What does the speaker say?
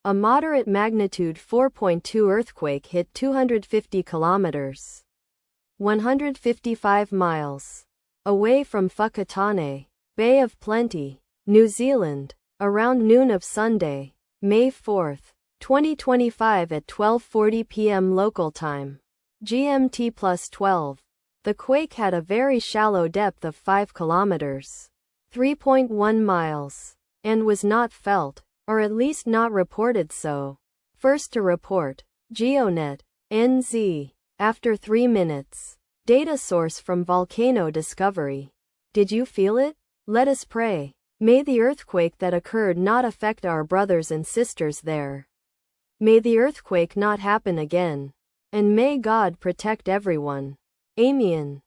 A moderate magnitude 4.2 earthquake hit 250 kilometers, 155 miles, away from Whakatane, Bay of Plenty, New Zealand, around noon of Sunday, May 4, 2025 at 12:40 p.m. local time, GMT+12. The quake had a very shallow depth of 5 kilometers, 3.1 miles, and was not felt, or at least not reported so. First to report, GEONET, NZ, after 3 minutes. Data source from Volcano Discovery. Did you feel it? Let us pray. May the earthquake that occurred not affect our brothers and sisters there. May the earthquake not happen again. And may God protect everyone. Amen.